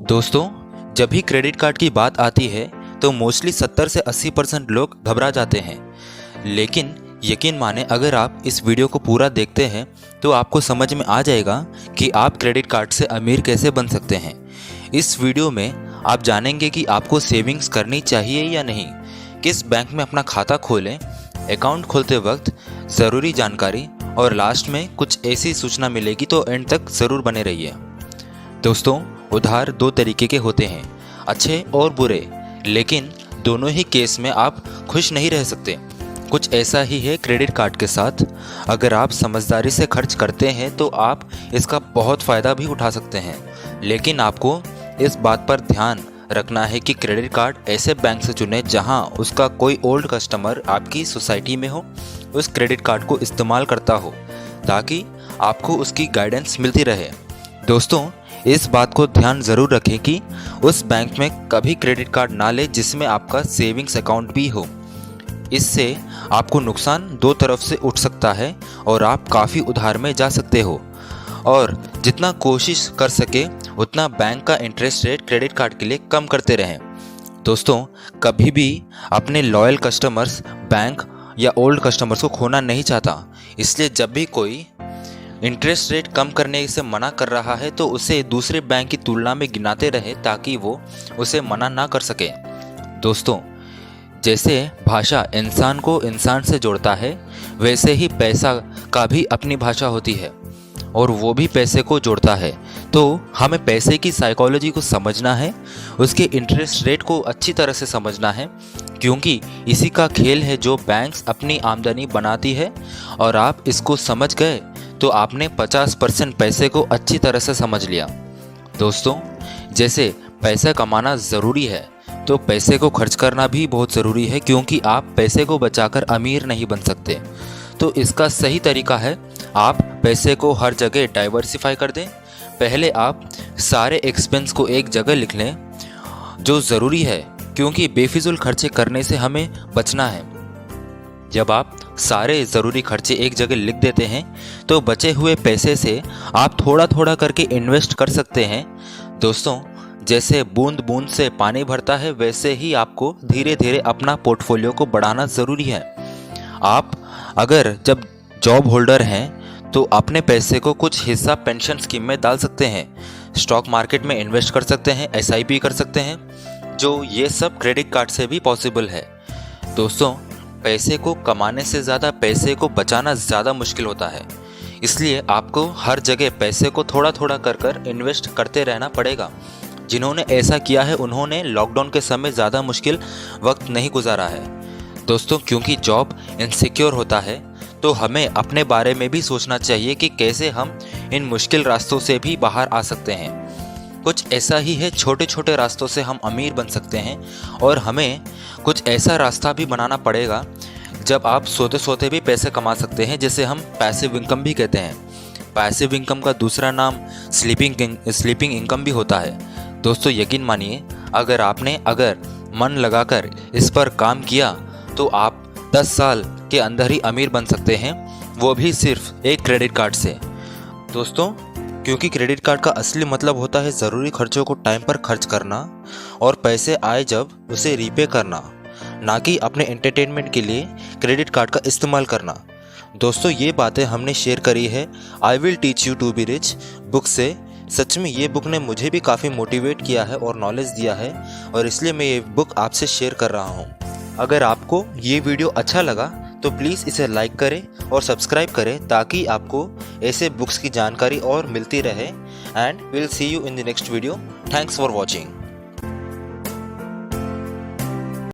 दोस्तों, जब भी क्रेडिट कार्ड की बात आती है तो मोस्टली 70 से 80% लोग घबरा जाते हैं। लेकिन यकीन माने, अगर आप इस वीडियो को पूरा देखते हैं तो आपको समझ में आ जाएगा कि आप क्रेडिट कार्ड से अमीर कैसे बन सकते हैं। इस वीडियो में आप जानेंगे कि आपको सेविंग्स करनी चाहिए या नहीं, किस बैंक में अपना खाता खोलें, अकाउंट खोलते वक्त ज़रूरी जानकारी, और लास्ट में कुछ ऐसी सूचना मिलेगी, तो एंड तक ज़रूर बने रहिए। दोस्तों, उधार दो तरीके के होते हैं, अच्छे और बुरे, लेकिन दोनों ही केस में आप खुश नहीं रह सकते। कुछ ऐसा ही है क्रेडिट कार्ड के साथ। अगर आप समझदारी से खर्च करते हैं तो आप इसका बहुत फ़ायदा भी उठा सकते हैं। लेकिन आपको इस बात पर ध्यान रखना है कि क्रेडिट कार्ड ऐसे बैंक से चुनें जहां उसका कोई ओल्ड कस्टमर आपकी सोसाइटी में हो, उस क्रेडिट कार्ड को इस्तेमाल करता हो, ताकि आपको उसकी गाइडेंस मिलती रहे। दोस्तों, इस बात को ध्यान ज़रूर रखें कि उस बैंक में कभी क्रेडिट कार्ड ना लें जिसमें आपका सेविंग्स अकाउंट भी हो। इससे आपको नुकसान दो तरफ से उठ सकता है और आप काफ़ी उधार में जा सकते हो। और जितना कोशिश कर सके उतना बैंक का इंटरेस्ट रेट क्रेडिट कार्ड के लिए कम करते रहें। दोस्तों, कभी भी अपने लॉयल कस्टमर्स, बैंक या ओल्ड कस्टमर्स को खोना नहीं चाहता। इसलिए जब भी कोई इंटरेस्ट रेट कम करने से मना कर रहा है तो उसे दूसरे बैंक की तुलना में गिनाते रहे, ताकि वो उसे मना ना कर सके। दोस्तों, जैसे भाषा इंसान को इंसान से जोड़ता है, वैसे ही पैसा का भी अपनी भाषा होती है और वो भी पैसे को जोड़ता है। तो हमें पैसे की साइकोलॉजी को समझना है, उसके इंटरेस्ट रेट को अच्छी तरह से समझना है, क्योंकि इसी का खेल है जो बैंक्स अपनी आमदनी बनाती है। और आप इसको समझ गए तो आपने 50% पैसे को अच्छी तरह से समझ लिया। दोस्तों, जैसे पैसा कमाना ज़रूरी है तो पैसे को खर्च करना भी बहुत ज़रूरी है, क्योंकि आप पैसे को बचाकर अमीर नहीं बन सकते। तो इसका सही तरीका है, आप पैसे को हर जगह डाइवर्सिफाई कर दें। पहले आप सारे एक्सपेंस को एक जगह लिख लें जो ज़रूरी है, क्योंकि बेफिजुल खर्चे करने से हमें बचना है। जब आप सारे ज़रूरी खर्चे एक जगह लिख देते हैं तो बचे हुए पैसे से आप थोड़ा थोड़ा करके इन्वेस्ट कर सकते हैं। दोस्तों, जैसे बूंद बूंद से पानी भरता है, वैसे ही आपको धीरे धीरे अपना पोर्टफोलियो को बढ़ाना ज़रूरी है। आप अगर जब जॉब होल्डर हैं तो अपने पैसे को कुछ हिस्सा पेंशन स्कीम में डाल सकते हैं, स्टॉक मार्केट में इन्वेस्ट कर सकते हैं, SIP कर सकते हैं, जो ये सब क्रेडिट कार्ड से भी पॉसिबल है। दोस्तों, पैसे को कमाने से ज़्यादा पैसे को बचाना ज़्यादा मुश्किल होता है। इसलिए आपको हर जगह पैसे को थोड़ा थोड़ा कर इन्वेस्ट करते रहना पड़ेगा। जिन्होंने ऐसा किया है उन्होंने लॉकडाउन के समय ज़्यादा मुश्किल वक्त नहीं गुजारा है। दोस्तों, क्योंकि जॉब इनसिक्योर होता है तो हमें अपने बारे में भी सोचना चाहिए कि कैसे हम इन मुश्किल रास्तों से भी बाहर आ सकते हैं। कुछ ऐसा ही है, छोटे छोटे रास्तों से हम अमीर बन सकते हैं। और हमें कुछ ऐसा रास्ता भी बनाना पड़ेगा जब आप सोते सोते भी पैसे कमा सकते हैं, जिसे हम पैसिव इनकम भी कहते हैं। पैसिव इनकम का दूसरा नाम स्लीपिंग इनकम भी होता है। दोस्तों, यकीन मानिए, अगर मन लगाकर इस पर काम किया तो आप 10 साल के अंदर ही अमीर बन सकते हैं, वो भी सिर्फ एक क्रेडिट कार्ड से। दोस्तों, क्योंकि क्रेडिट कार्ड का असली मतलब होता है ज़रूरी खर्चों को टाइम पर खर्च करना और पैसे आए जब उसे रीपे करना, ना कि अपने एंटरटेनमेंट के लिए क्रेडिट कार्ड का इस्तेमाल करना। दोस्तों, ये बातें हमने शेयर करी है I will teach you to be rich book से। सच में ये बुक ने मुझे भी काफ़ी मोटिवेट किया है और नॉलेज दिया है, और इसलिए मैं ये बुक आपसे शेयर कर रहा हूँ। अगर आपको ये वीडियो अच्छा लगा तो प्लीज़ इसे लाइक करें और सब्सक्राइब करें, ताकि आपको ऐसे बुक्स की जानकारी और मिलती रहे। And will see you in the next video. Thanks for watching.